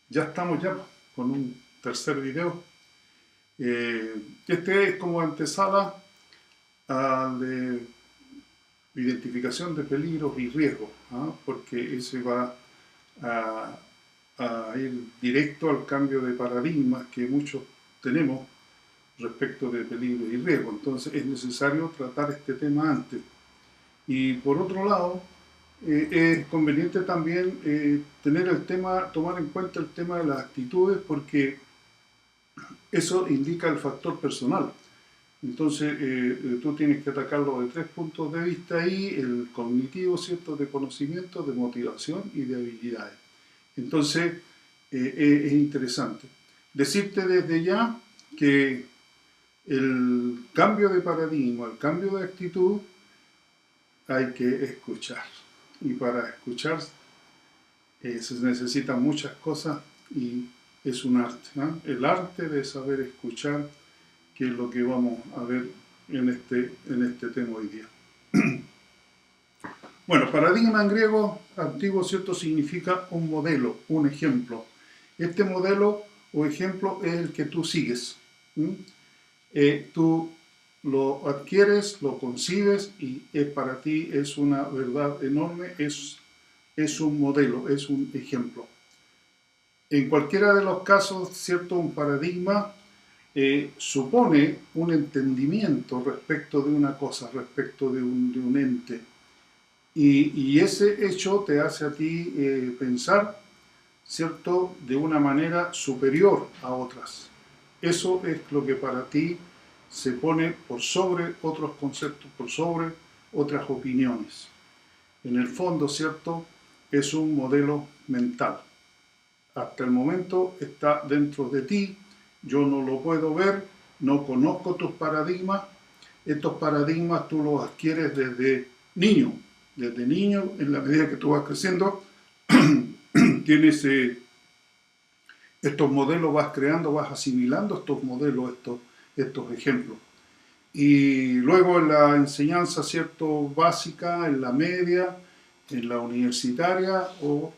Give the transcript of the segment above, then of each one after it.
Ya estamos ya con un tercer video. Este es como antesala de identificación de peligros y riesgos, porque ese va a, a ir directo al cambio de paradigmas que muchos tenemos respecto de peligros y riesgos. Entonces es necesario tratar este tema antes. Y por otro lado, es conveniente también tomar en cuenta el tema de las actitudes, porque eso indica el factor personal. Entonces tú tienes que atacarlo de 3 puntos de vista ahí: el cognitivo, ¿cierto?, de conocimiento, de motivación y de habilidades. Entonces es interesante decirte desde ya que el cambio de paradigma, el cambio de actitud, hay que escuchar. Y para escuchar se necesitan muchas cosas y es un arte, ¿no? El arte de saber escuchar, que es lo que vamos a ver en este tema hoy día. Bueno, paradigma en griego antiguo, ¿cierto?, significa un modelo, un ejemplo. Este modelo o ejemplo es el que tú sigues. Tú lo adquieres, lo concibes y para ti es una verdad enorme, es un modelo, es un ejemplo. En cualquiera de los casos, ¿cierto?, un paradigma supone un entendimiento respecto de una cosa, respecto de un ente. Y ese hecho te hace a ti pensar, ¿cierto?, de una manera superior a otras. Eso es lo que para ti se pone por sobre otros conceptos, por sobre otras opiniones. En el fondo, ¿cierto?, es un modelo mental. Hasta el momento está dentro de ti, yo no lo puedo ver, no conozco tus paradigmas. Estos paradigmas tú los adquieres desde niño. Desde niño, en la medida que tú vas creciendo, tienes estos modelos, vas creando, vas asimilando estos modelos, estos ejemplos. Y luego en la enseñanza, ¿cierto?, básica, en la media, en la universitaria o,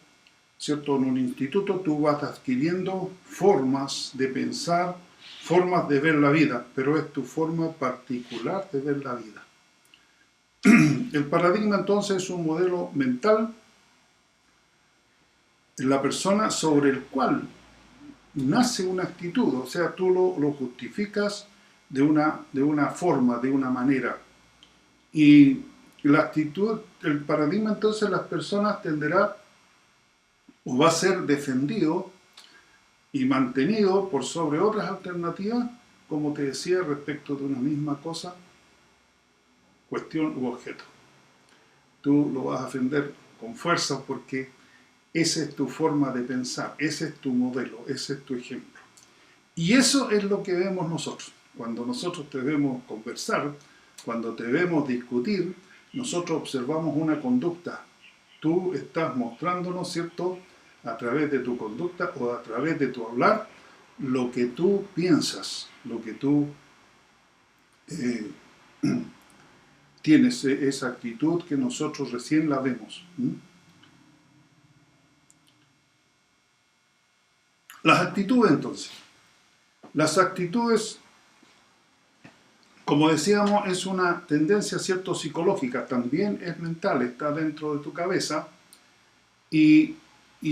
¿cierto?, en un instituto, tú vas adquiriendo formas de pensar, formas de ver la vida, pero es tu forma particular de ver la vida. El paradigma entonces es un modelo mental en la persona sobre el cual nace una actitud, o sea, tú lo justificas de una forma, de una manera. Y la actitud, el paradigma entonces las personas tenderá o va a ser defendido y mantenido por sobre otras alternativas, como te decía, respecto de una misma cosa, cuestión u objeto. Tú lo vas a defender con fuerza porque esa es tu forma de pensar, ese es tu modelo, ese es tu ejemplo. Y eso es lo que vemos nosotros. Cuando nosotros te vemos conversar, cuando te vemos discutir, nosotros observamos una conducta. Tú estás mostrándonos, ¿cierto?, a través de tu conducta o a través de tu hablar, lo que tú piensas, lo que tú tienes, esa actitud que nosotros recién la vemos. Las actitudes entonces. Las actitudes, como decíamos, es una tendencia, ¿cierto?, psicológica, también es mental, está dentro de tu cabeza y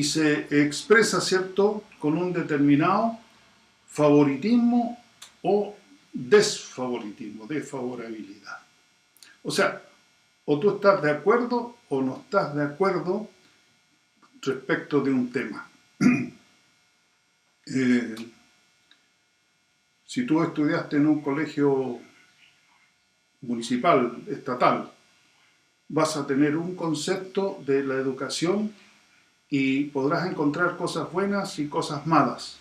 se expresa, ¿cierto?, con un determinado favoritismo o desfavoritismo, desfavorabilidad. O sea, o tú estás de acuerdo o no estás de acuerdo respecto de un tema. Si tú estudiaste en un colegio municipal, estatal, vas a tener un concepto de la educación y podrás encontrar cosas buenas y cosas malas.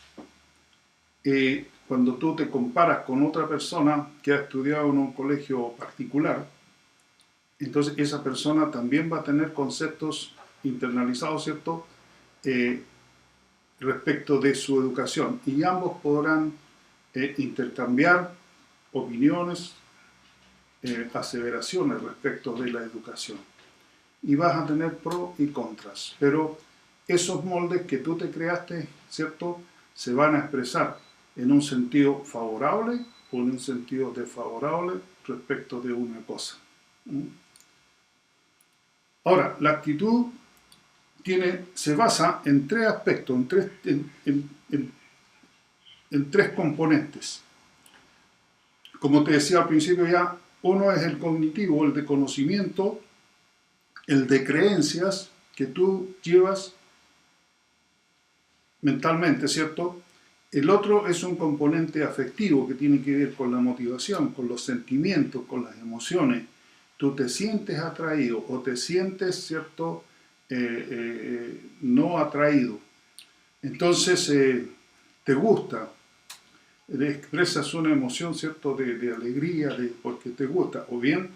Cuando tú te comparas con otra persona que ha estudiado en un colegio particular, entonces esa persona también va a tener conceptos internalizados, ¿cierto?, respecto de su educación, y ambos podrán intercambiar opiniones, aseveraciones respecto de la educación. Y vas a tener pros y contras, pero esos moldes que tú te creaste, ¿cierto?, se van a expresar en un sentido favorable o en un sentido desfavorable respecto de una cosa. Ahora, la actitud se basa en tres aspectos, en tres componentes. Como te decía al principio ya, uno es el cognitivo, el de conocimiento, el de creencias que tú llevas mentalmente, ¿cierto? El otro es un componente afectivo que tiene que ver con la motivación, con los sentimientos, con las emociones. Tú te sientes atraído o te sientes, ¿cierto?, no atraído. Entonces, te gusta, expresas una emoción, ¿cierto?, de alegría, porque te gusta, o bien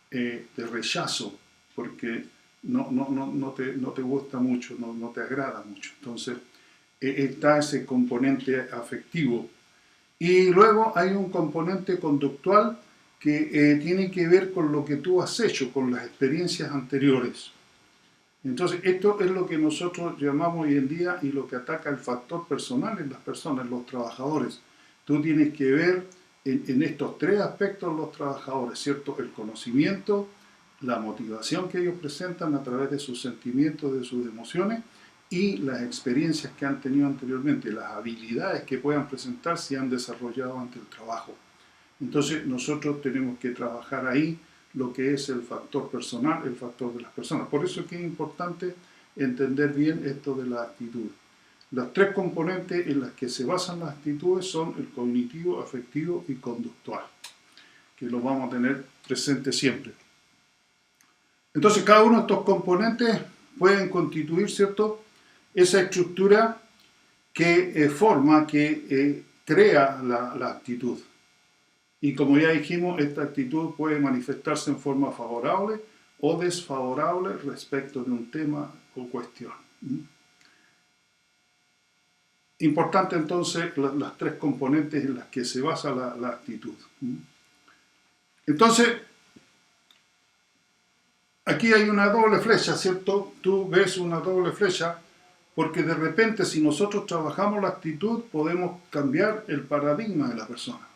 de rechazo, porque no te gusta mucho, no te agrada mucho. Entonces, está ese componente afectivo. Y luego hay un componente conductual que tiene que ver con lo que tú has hecho, con las experiencias anteriores. Entonces, esto es lo que nosotros llamamos hoy en día y lo que ataca el factor personal en las personas, en los trabajadores. Tú tienes que ver en estos tres aspectos los trabajadores, ¿cierto? El conocimiento, la motivación que ellos presentan a través de sus sentimientos, de sus emociones, y las experiencias que han tenido anteriormente, las habilidades que puedan presentar si han desarrollado ante el trabajo. Entonces nosotros tenemos que trabajar ahí lo que es el factor personal, el factor de las personas. Por eso es que es importante entender bien esto de la actitud. Los tres componentes en los que se basan las actitudes son el cognitivo, afectivo y conductual, que lo vamos a tener presente siempre. Entonces cada uno de estos componentes pueden constituir, ¿cierto?, esa estructura que forma, que crea la actitud. Y como ya dijimos, esta actitud puede manifestarse en forma favorable o desfavorable respecto de un tema o cuestión. Importante entonces las tres componentes en las que se basa la actitud. Entonces, aquí hay una doble flecha, ¿cierto? Tú ves una doble flecha porque de repente si nosotros trabajamos la actitud podemos cambiar el paradigma de la persona.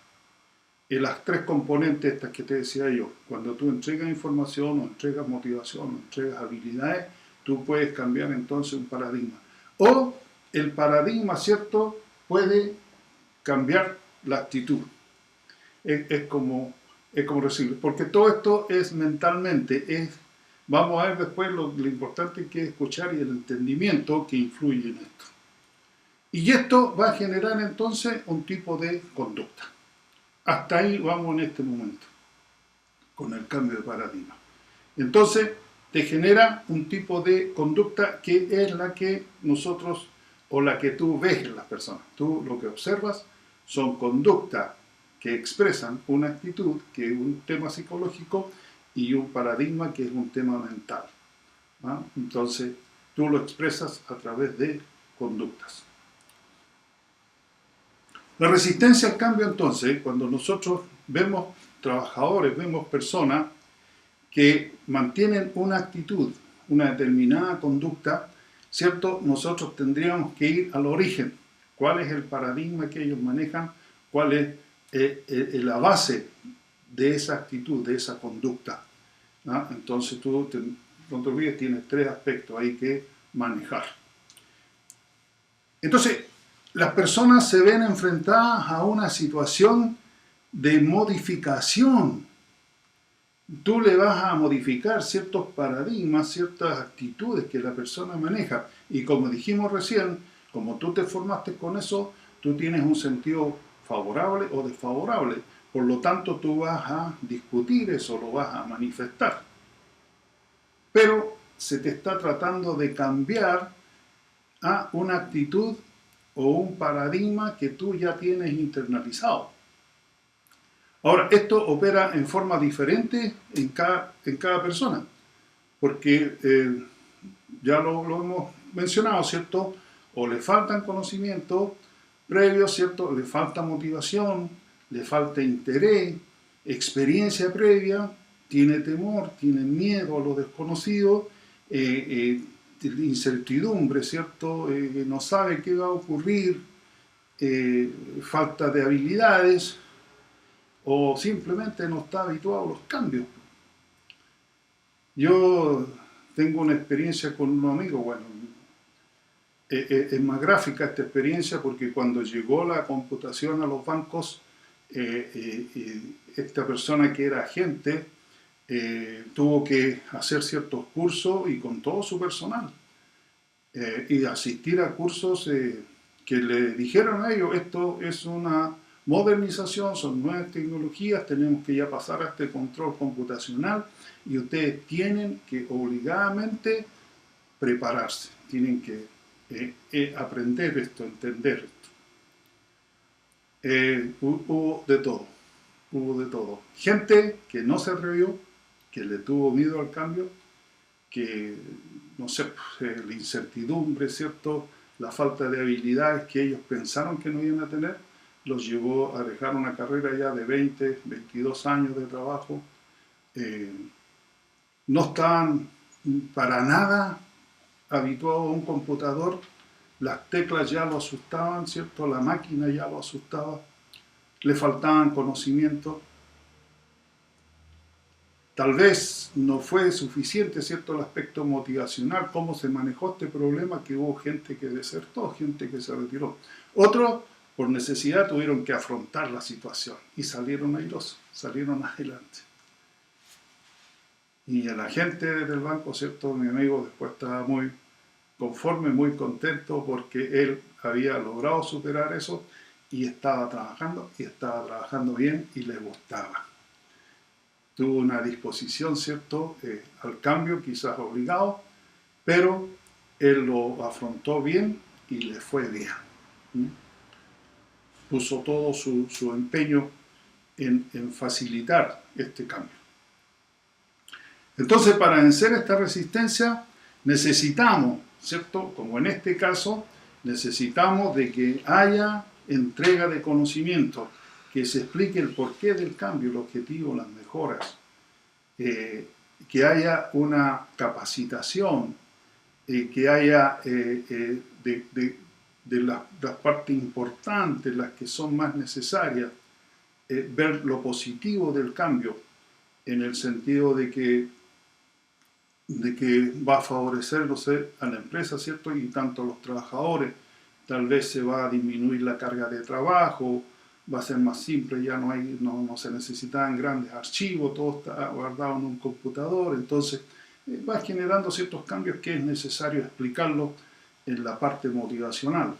En las tres componentes estas que te decía yo, cuando tú entregas información o entregas motivación o entregas habilidades, tú puedes cambiar entonces un paradigma. O el paradigma, ¿cierto?, puede cambiar la actitud. Es como recibir, porque todo esto es mentalmente, vamos a ver después lo importante que es escuchar y el entendimiento que influye en esto. Y esto va a generar entonces un tipo de conducta. Hasta ahí vamos en este momento, con el cambio de paradigma. Entonces, te genera un tipo de conducta que es la que nosotros, o la que tú ves en las personas. Tú lo que observas son conductas que expresan una actitud, que es un tema psicológico, y un paradigma que es un tema mental. ¿No? Entonces, tú lo expresas a través de conductas. La resistencia al cambio, entonces, cuando nosotros vemos trabajadores, vemos personas que mantienen una actitud, una determinada conducta, ¿cierto? Nosotros tendríamos que ir al origen. ¿Cuál es el paradigma que ellos manejan? ¿Cuál es la base de esa actitud, de esa conducta? ¿No? Entonces tú, no te olvides, tienes tres aspectos ahí que manejar. Entonces, las personas se ven enfrentadas a una situación de modificación. Tú le vas a modificar ciertos paradigmas, ciertas actitudes que la persona maneja. Y como dijimos recién, como tú te formaste con eso, tú tienes un sentido favorable o desfavorable. Por lo tanto, tú vas a discutir eso, lo vas a manifestar. Pero se te está tratando de cambiar a una actitud o un paradigma que tú ya tienes internalizado. Ahora, esto opera en forma diferente en cada persona, porque ya lo hemos mencionado, ¿cierto? O le faltan conocimientos previos, ¿cierto? Le falta motivación, le falta interés, experiencia previa, tiene temor, tiene miedo a lo desconocido, incertidumbre, ¿cierto? No sabe qué va a ocurrir, falta de habilidades o simplemente no está habituado a los cambios. Yo tengo una experiencia con un amigo, bueno, es más gráfica esta experiencia porque cuando llegó la computación a los bancos, esta persona que era agente tuvo que hacer ciertos cursos y con todo su personal y asistir a cursos que le dijeron a ellos, esto es una modernización, son nuevas tecnologías, tenemos que ya pasar a este control computacional y ustedes tienen que obligadamente prepararse, tienen que aprender esto, entender esto. Hubo de todo, hubo de todo. Gente que no se atrevió, que le tuvo miedo al cambio, que, no sé, la incertidumbre, ¿cierto? La falta de habilidades que ellos pensaron que no iban a tener, los llevó a dejar una carrera ya de 20, 22 años de trabajo. No estaban para nada habituados a un computador, las teclas ya lo asustaban, ¿cierto? La máquina ya lo asustaba, le faltaban conocimientos. Tal vez no fue suficiente, ¿cierto?, el aspecto motivacional, cómo se manejó este problema, que hubo gente que desertó, gente que se retiró. Otros, por necesidad, tuvieron que afrontar la situación y salieron airosos, salieron adelante. Y el agente del banco, ¿cierto?, mi amigo después estaba muy conforme, muy contento porque él había logrado superar eso y estaba trabajando bien y le gustaba. Tuvo una disposición, ¿cierto?, al cambio, quizás obligado, pero él lo afrontó bien y le fue bien. Puso todo su empeño en facilitar este cambio. Entonces, para vencer esta resistencia, necesitamos, ¿cierto?, como en este caso, necesitamos de que haya entrega de conocimiento, que se explique el porqué del cambio, el objetivo, las mejoras, que haya una capacitación, que haya de las partes importantes, las que son más necesarias, ver lo positivo del cambio, en el sentido de que va a favorecer, no sé, a la empresa, ¿cierto? Y tanto a los trabajadores. Tal vez se va a disminuir la carga de trabajo, va a ser más simple, ya no se necesitan grandes archivos, todo está guardado en un computador, entonces va generando ciertos cambios que es necesario explicarlo en la parte motivacional.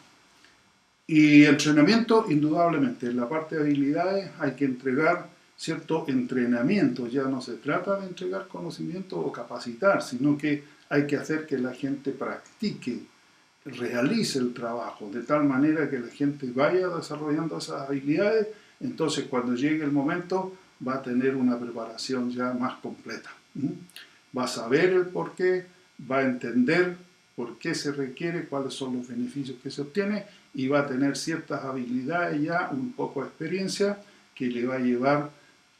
Y entrenamiento, indudablemente, en la parte de habilidades hay que entregar cierto entrenamiento, ya no se trata de entregar conocimiento o capacitar, sino que hay que hacer que la gente practique, realice el trabajo, de tal manera que la gente vaya desarrollando esas habilidades, entonces cuando llegue el momento va a tener una preparación ya más completa. Va a saber el porqué, va a entender por qué se requiere, cuáles son los beneficios que se obtiene y va a tener ciertas habilidades ya, un poco de experiencia que le va a llevar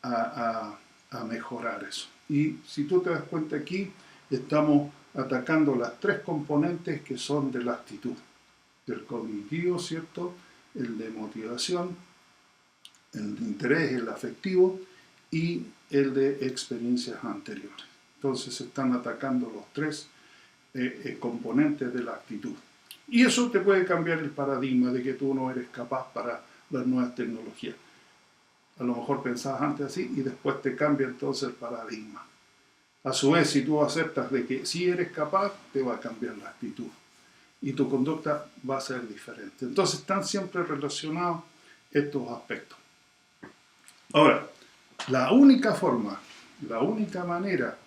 a mejorar eso. Y si tú te das cuenta aquí, estamos atacando las tres componentes que son de la actitud, del cognitivo, ¿cierto?, el de motivación, el de interés, el afectivo y el de experiencias anteriores. Entonces se están atacando los tres componentes de la actitud. Y eso te puede cambiar el paradigma de que tú no eres capaz para las nuevas tecnologías. A lo mejor pensabas antes así y después te cambia entonces el paradigma. A su vez, si tú aceptas de que sí eres capaz, te va a cambiar la actitud y tu conducta va a ser diferente. Entonces están siempre relacionados estos aspectos. Ahora, la única forma, la única manera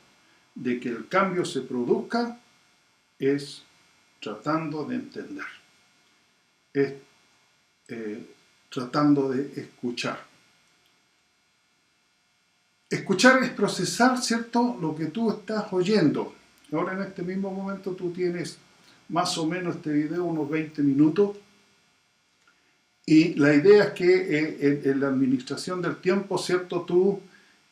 de que el cambio se produzca es tratando de entender, es tratando de escuchar. Escuchar es procesar, ¿cierto?, lo que tú estás oyendo. Ahora en este mismo momento tú tienes más o menos este video, unos 20 minutos, y la idea es que en la administración del tiempo, ¿cierto?, tú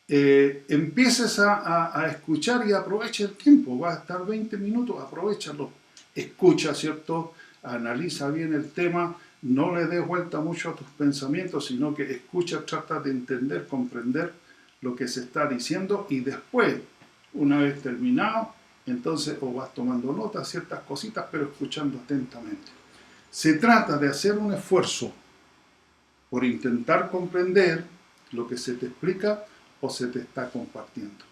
empieces a escuchar y aprovecha el tiempo. Va a estar 20 minutos, aprovechalo. Escucha, ¿cierto? Analiza bien el tema, no le des vuelta mucho a tus pensamientos, sino que escucha, trata de entender, comprender lo que se está diciendo y después, una vez terminado, entonces o vas tomando notas, ciertas cositas, pero escuchando atentamente. Se trata de hacer un esfuerzo por intentar comprender lo que se te explica o se te está compartiendo.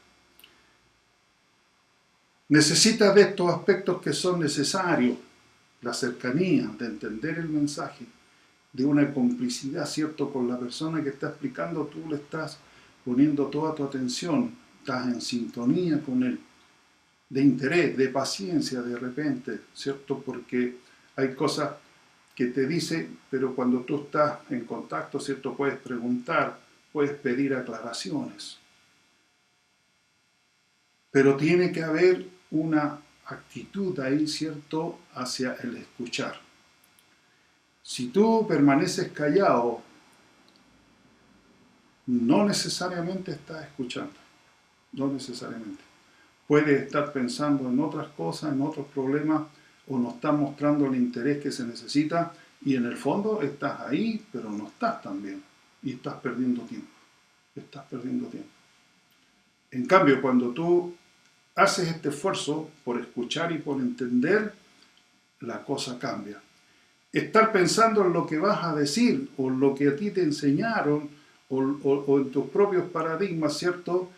Necesitas de estos aspectos que son necesarios, la cercanía, de entender el mensaje, de una complicidad, ¿cierto?, con la persona que está explicando, tú le estás poniendo toda tu atención, estás en sintonía con él, de interés, de paciencia de repente, ¿cierto?, porque hay cosas que te dice, pero cuando tú estás en contacto, ¿cierto?, puedes preguntar, puedes pedir aclaraciones. Pero tiene que haber una actitud ahí, ¿cierto?, hacia el escuchar. Si tú permaneces callado, no necesariamente estás escuchando, no necesariamente. Puedes estar pensando en otras cosas, en otros problemas, o no estás mostrando el interés que se necesita, y en el fondo estás ahí, pero no estás tan bien, y estás perdiendo tiempo. Estás perdiendo tiempo. En cambio, cuando tú haces este esfuerzo por escuchar y por entender, la cosa cambia. Estar pensando en lo que vas a decir, o en lo que a ti te enseñaron, o en tus propios paradigmas, ¿cierto?,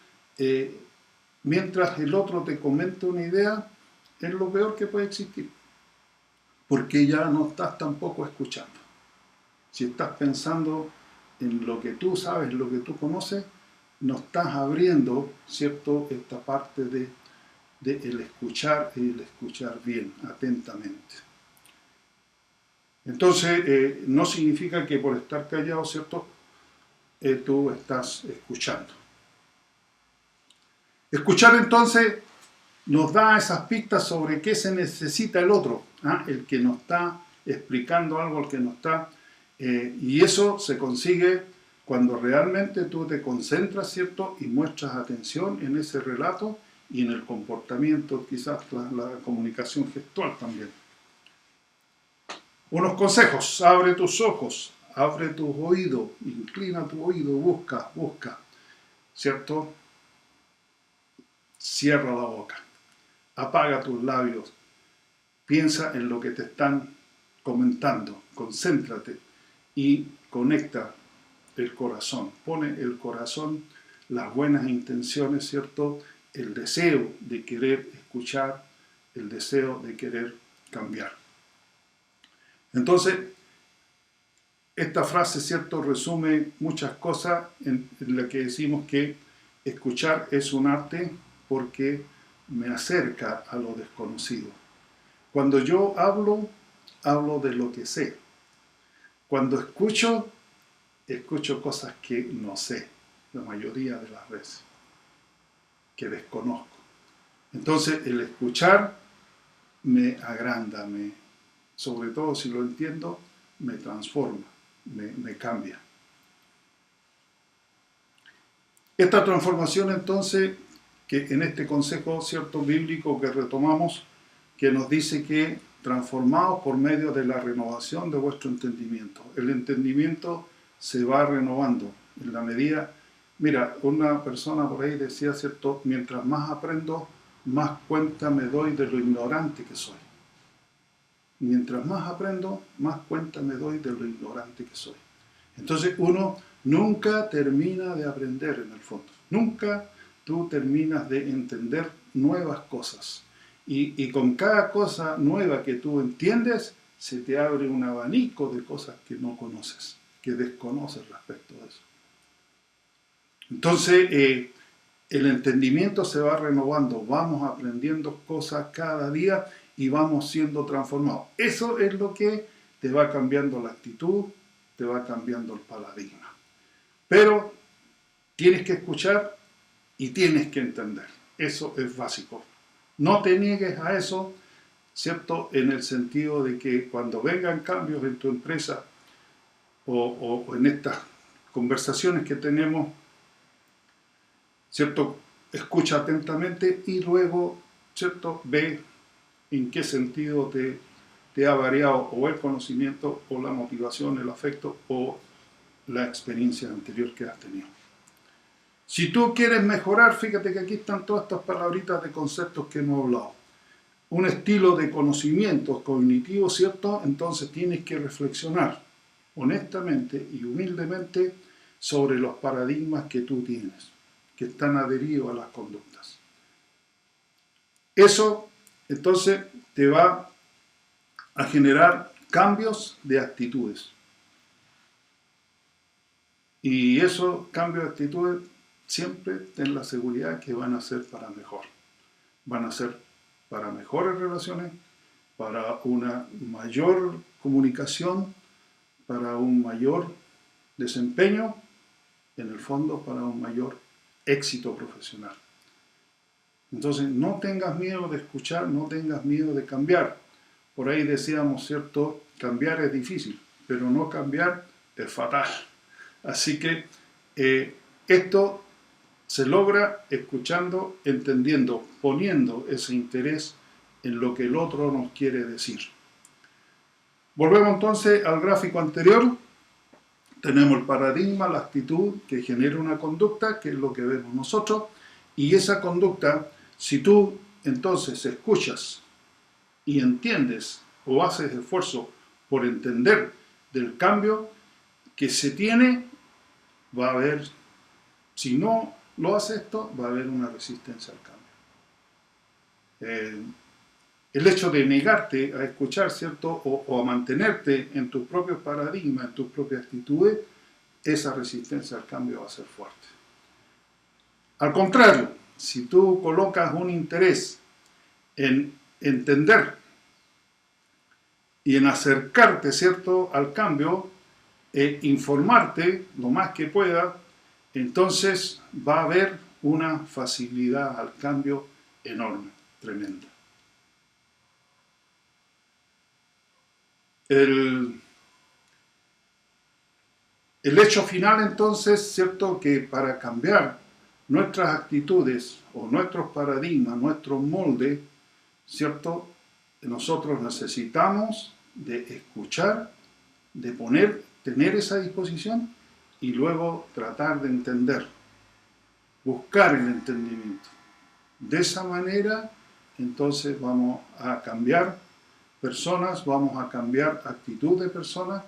mientras el otro te comenta una idea, es lo peor que puede existir, porque ya no estás tampoco escuchando. Si estás pensando en lo que tú sabes, lo que tú conoces, no estás abriendo, ¿cierto?, esta parte de el escuchar y el escuchar bien, atentamente. Entonces, no significa que por estar callado, ¿cierto?, tú estás escuchando. Escuchar entonces nos da esas pistas sobre qué se necesita el otro, el que nos está explicando algo, el que nos está... y eso se consigue cuando realmente tú te concentras, ¿cierto?, y muestras atención en ese relato y en el comportamiento, quizás la comunicación gestual también. Unos consejos: abre tus ojos, abre tus oídos, inclina tu oído, busca, ¿cierto? Cierra la boca, apaga tus labios, piensa en lo que te están comentando, concéntrate y conecta el corazón, pone el corazón, las buenas intenciones, ¿cierto?, el deseo de querer escuchar, el deseo de querer cambiar. Entonces, esta frase, ¿cierto?, resume muchas cosas en la que decimos que escuchar es un arte porque me acerca a lo desconocido. Cuando yo hablo, hablo de lo que sé. Cuando escucho, escucho cosas que no sé, la mayoría de las veces, que desconozco. Entonces, el escuchar me agranda, sobre todo si lo entiendo, me transforma, me cambia. Esta transformación, entonces, que en este consejo, ¿cierto?, bíblico que retomamos, que nos dice que transformados por medio de la renovación de vuestro entendimiento. El entendimiento se va renovando en la medida... Mira, una persona por ahí decía, ¿cierto?, mientras más aprendo, más cuenta me doy de lo ignorante que soy. Mientras más aprendo, más cuenta me doy de lo ignorante que soy. Entonces uno nunca termina de aprender en el fondo. Nunca tú terminas de entender nuevas cosas. Y con cada cosa nueva que tú entiendes, se te abre un abanico de cosas que no conoces, que desconoces respecto de eso. Entonces, el entendimiento se va renovando, vamos aprendiendo cosas cada día y vamos siendo transformados. Eso es lo que te va cambiando la actitud, te va cambiando el paradigma. Pero tienes que escuchar y tienes que entender. Eso es básico. No te niegues a eso, ¿cierto?, en el sentido de que cuando vengan cambios en tu empresa o en estas conversaciones que tenemos, ¿cierto? Escucha atentamente y luego, ¿cierto? Ve en qué sentido te ha variado o el conocimiento o la motivación, el afecto o la experiencia anterior que has tenido. Si tú quieres mejorar, fíjate que aquí están todas estas palabritas de conceptos que hemos hablado. Un estilo de conocimiento cognitivo, ¿cierto? Entonces tienes que reflexionar honestamente y humildemente sobre los paradigmas que tú tienes, que están adheridos a las conductas. Eso, entonces, te va a generar cambios de actitudes. Y esos cambios de actitudes siempre ten la seguridad que van a ser para mejor. Van a ser para mejores relaciones, para una mayor comunicación, para un mayor desempeño, en el fondo para un mayor éxito profesional. Entonces no tengas miedo de escuchar, no tengas miedo de cambiar. Por ahí decíamos, ¿cierto? Cambiar es difícil, pero no cambiar es fatal. Así que esto se logra escuchando, entendiendo, poniendo ese interés en lo que el otro nos quiere decir. Volvemos entonces al gráfico anterior. Tenemos el paradigma, la actitud que genera una conducta, que es lo que vemos nosotros, y esa conducta, si tú entonces escuchas y entiendes o haces esfuerzo por entender del cambio que se tiene, va a haber, si no lo hace esto, va a haber una resistencia al cambio. El hecho de negarte a escuchar, ¿cierto? O a mantenerte en tus propios paradigmas, en tus propias actitudes, esa resistencia al cambio va a ser fuerte. Al contrario, si tú colocas un interés en entender y en acercarte, ¿cierto?, al cambio, informarte lo más que pueda, entonces va a haber una facilidad al cambio enorme, tremenda. El hecho final, entonces, ¿cierto?, que para cambiar nuestras actitudes o nuestros paradigmas, nuestros moldes, ¿cierto?, nosotros necesitamos de escuchar, de tener esa disposición y luego tratar de entender, buscar el entendimiento. De esa manera, entonces vamos a cambiar personas, vamos a cambiar actitud de personas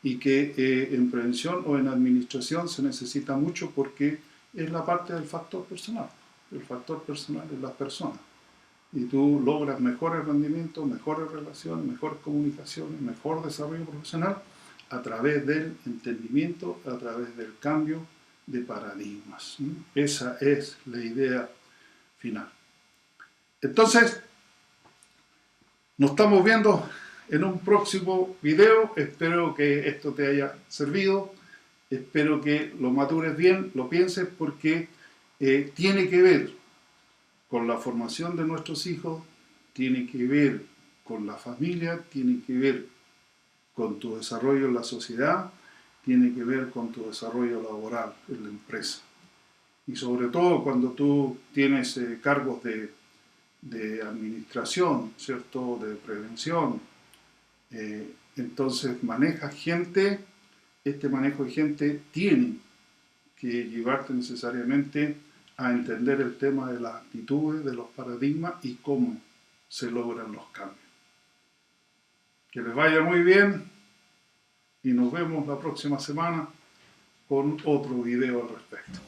y que en prevención o en administración se necesita mucho porque es la parte del factor personal. El factor personal es las personas. Y tú logras mejores rendimientos, mejores relaciones, mejores comunicaciones, mejor desarrollo profesional a través del entendimiento, a través del cambio de paradigmas. Esa es la idea final. Entonces, nos estamos viendo en un próximo video. Espero que esto te haya servido. Espero que lo matures bien, lo pienses, porque tiene que ver con la formación de nuestros hijos, tiene que ver con la familia, tiene que ver con tu desarrollo en la sociedad, tiene que ver con tu desarrollo laboral en la empresa. Y sobre todo cuando tú tienes cargos de administración, ¿cierto?, de prevención, entonces manejas gente. Este manejo de gente tiene que llevarte necesariamente a entender el tema de las actitudes, de los paradigmas y cómo se logran los cambios. Que les vaya muy bien y nos vemos la próxima semana con otro video al respecto.